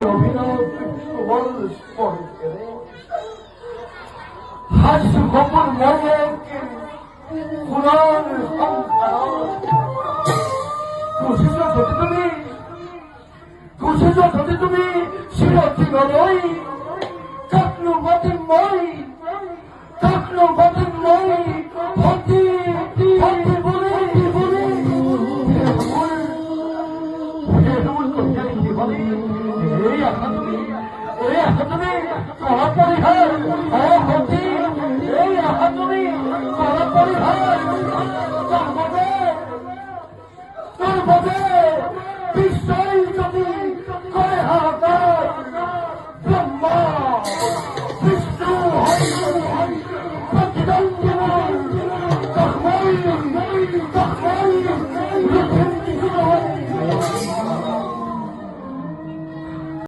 অভিনব সুবল স্পর্শে হাস্য গোপন ময়ক পুরাণ সংসার খুশিছ যদি তুমি চিরচিরময় কাকনুবতীময় ভক্তি বলে এই আশা তুমি কহা পরিহার ভক্তি